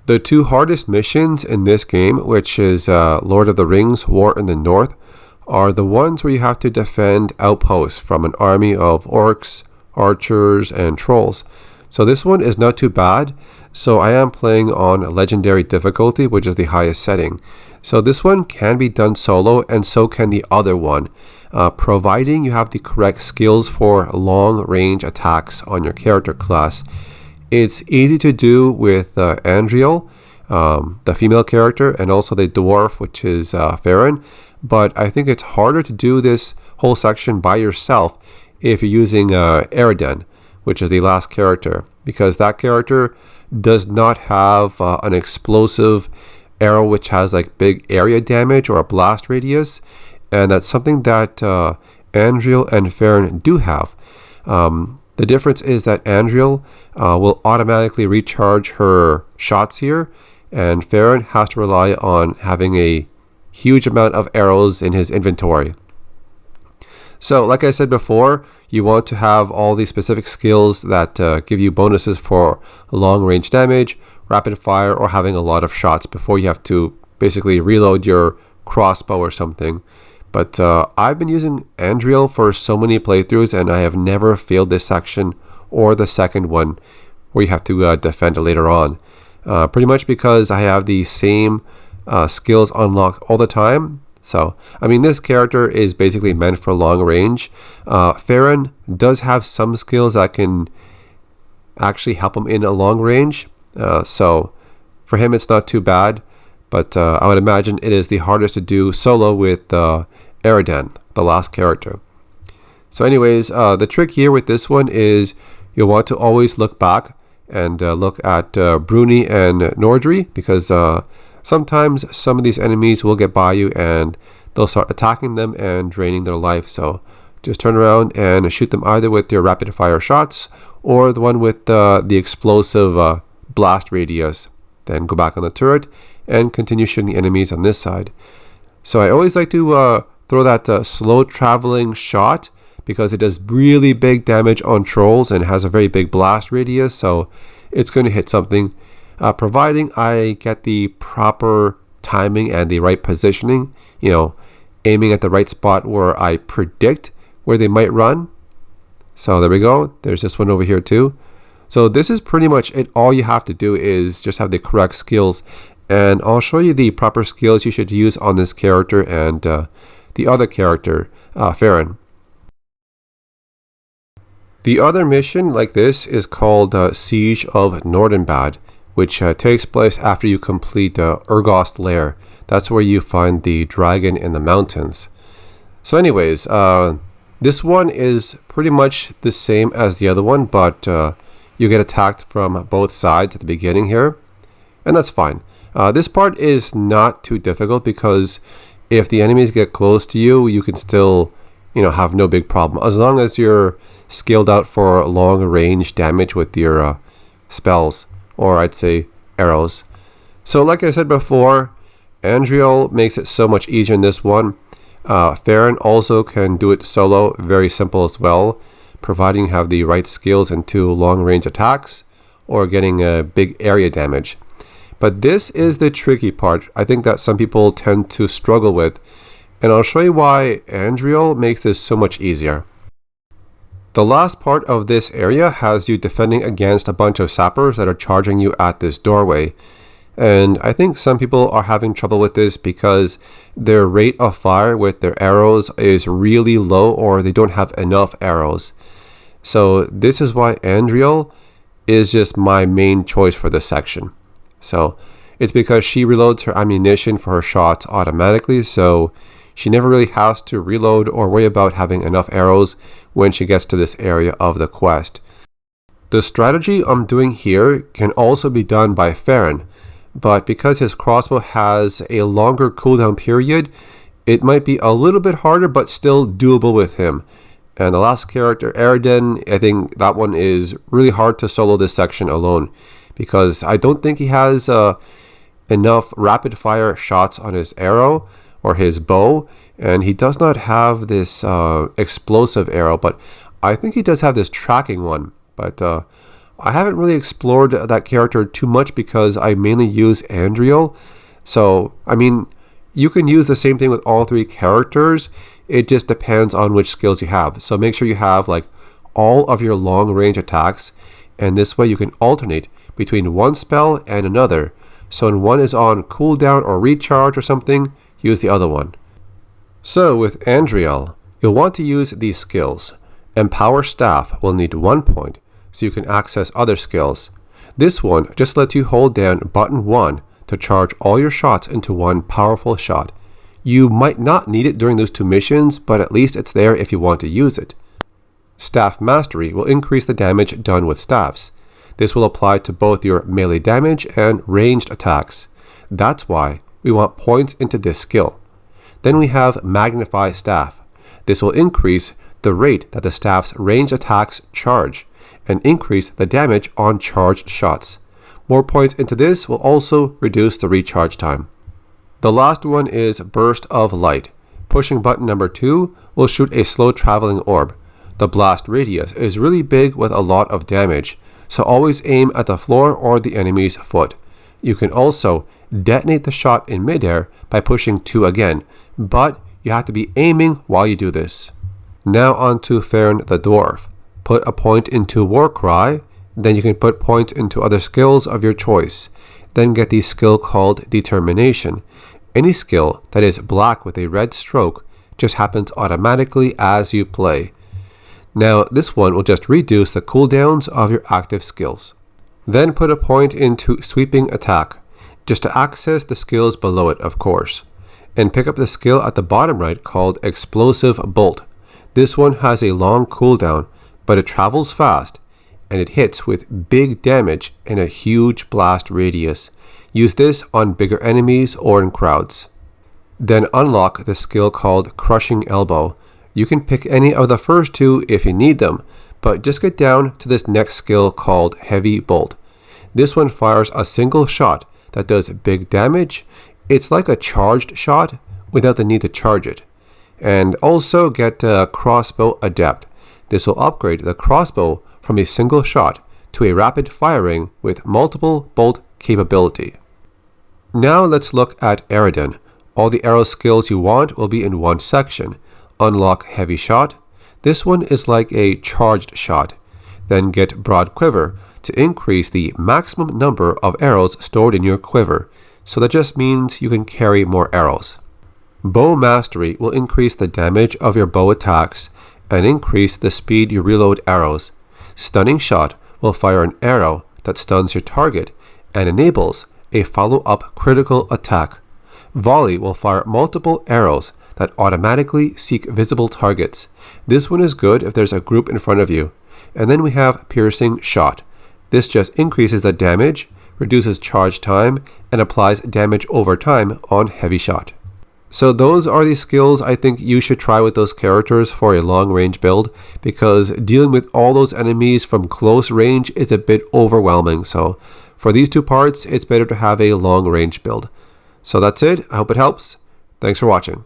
The two hardest missions in this game, which is Lord of the Rings, War in the North, are the ones where you have to defend outposts from an army of orcs, archers, and trolls. So this one is not too bad. So I am playing on legendary difficulty, which is the highest setting. So this one can be done solo, and so can the other one, providing you have the correct skills for long range attacks on your character class. It's easy to do with Andriel, the female character, and also the dwarf, which is Farron. But I think it's harder to do this whole section by yourself if you're using Eredin, which is the last character, because that character does not have an explosive arrow which has like big area damage or a blast radius, and that's something that Andriel and Farron do have. The difference is that Andriel will automatically recharge her shots here, and Farron has to rely on having a huge amount of arrows in his inventory. So like I said before, you want to have all these specific skills that give you bonuses for long range damage, rapid fire, or having a lot of shots before you have to basically reload your crossbow or something. But I've been using Andriel for so many playthroughs, and I have never failed this section or the second one where you have to defend later on. Pretty much because I have the same skills unlocked all the time. So, I mean, this character is basically meant for long range. Farron does have some skills that can actually help him in a long range. So, for him, it's not too bad. But I would imagine it is the hardest to do solo with Eredin, the last character. So anyways, the trick here with this one is you'll want to always look back and look at Bruni and Nordri, because sometimes some of these enemies will get by you and they'll start attacking them and draining their life. So just turn around and shoot them either with your rapid fire shots or the one with the explosive blast radius. Then go back on the turret and continue shooting the enemies on this side. So I always like to throw that slow traveling shot, because it does really big damage on trolls and has a very big blast radius, so it's going to hit something, providing I get the proper timing and the right positioning, aiming at the right spot where I predict where they might run. So there we go. There's this one over here too. So this is pretty much it. All you have to do is just have the correct skills, and I'll show you the proper skills you should use on this character and the other character, Farron. The other mission like this is called Siege of Nordenbad, which takes place after you complete Urgost Lair. That's where you find the dragon in the mountains. So anyways, this one is pretty much the same as the other one, but you get attacked from both sides at the beginning here, and that's fine. This part is not too difficult, because if the enemies get close to you, you can still, have no big problem, as long as you're skilled out for long range damage with your spells, or I'd say arrows. So like I said before, Andriel makes it so much easier in this one. Farron also can do it solo, very simple as well, providing you have the right skills into long range attacks or getting a big area damage. But this is the tricky part, I think, that some people tend to struggle with, and I'll show you why Andriel makes this so much easier. The last part of this area has you defending against a bunch of sappers that are charging you at this doorway. And I think some people are having trouble with this because their rate of fire with their arrows is really low, or they don't have enough arrows. So this is why Andriel is just my main choice for this section. So it's because she reloads her ammunition for her shots automatically, so she never really has to reload or worry about having enough arrows when she gets to this area of the quest. The strategy I'm doing here can also be done by Farron, but because his crossbow has a longer cooldown period, it might be a little bit harder, but still doable with him. And the last character, Eredin, I think that one is really hard to solo this section alone, because I don't think he has enough rapid fire shots on his arrow or his bow, and he does not have this explosive arrow, but I think he does have this tracking one. But I haven't really explored that character too much because I mainly use Andriel. So, I mean, you can use the same thing with all three characters. It just depends on which skills you have. So make sure you have like all of your long range attacks, and this way you can alternate between one spell and another. So when one is on cooldown or recharge or something, use the other one. So with Andriel, you'll want to use these skills. Empower Staff will need 1 point, so you can access other skills. This one just lets you hold down button 1 to charge all your shots into one powerful shot. You might not need it during those 2 missions, but at least it's there if you want to use it. Staff Mastery will increase the damage done with staffs. This will apply to both your melee damage and ranged attacks. That's why we want points into this skill. Then we have Magnify Staff. This will increase the rate that the staff's ranged attacks charge and increase the damage on charged shots. More points into this will also reduce the recharge time. The last one is Burst of Light. Pushing button number 2 will shoot a slow traveling orb. The blast radius is really big with a lot of damage, so always aim at the floor or the enemy's foot. You can also detonate the shot in midair by pushing 2 again, but you have to be aiming while you do this. Now on to Farron the Dwarf. Put a point into Warcry, then you can put points into other skills of your choice. Then get the skill called Determination. Any skill that is black with a red stroke just happens automatically as you play. Now this one will just reduce the cooldowns of your active skills. Then put a point into Sweeping Attack, just to access the skills below it, of course. And pick up the skill at the bottom right called Explosive Bolt. This one has a long cooldown, but it travels fast, and it hits with big damage and a huge blast radius. Use this on bigger enemies or in crowds. Then unlock the skill called Crushing Elbow. You can pick any of the first 2 if you need them, but just get down to this next skill called Heavy Bolt. This one fires a single shot that does big damage. It's like a charged shot without the need to charge it. And also get Crossbow Adept. This will upgrade the crossbow from a single shot to a rapid firing with multiple bolt capability. Now let's look at Eredin. All the arrow skills you want will be in one section. Unlock Heavy Shot. This one is like a charged shot. Then get Broad Quiver to increase the maximum number of arrows stored in your quiver. So that just means you can carry more arrows. Bow Mastery will increase the damage of your bow attacks and increase the speed you reload arrows. Stunning Shot will fire an arrow that stuns your target and enables a follow-up critical attack. Volley will fire multiple arrows that automatically seek visible targets. This one is good if there's a group in front of you. And then we have Piercing Shot. This just increases the damage, reduces charge time, and applies damage over time on Heavy Shot. So those are the skills I think you should try with those characters for a long range build, because dealing with all those enemies from close range is a bit overwhelming. So for these 2 parts, it's better to have a long range build. So that's it. I hope it helps. Thanks for watching.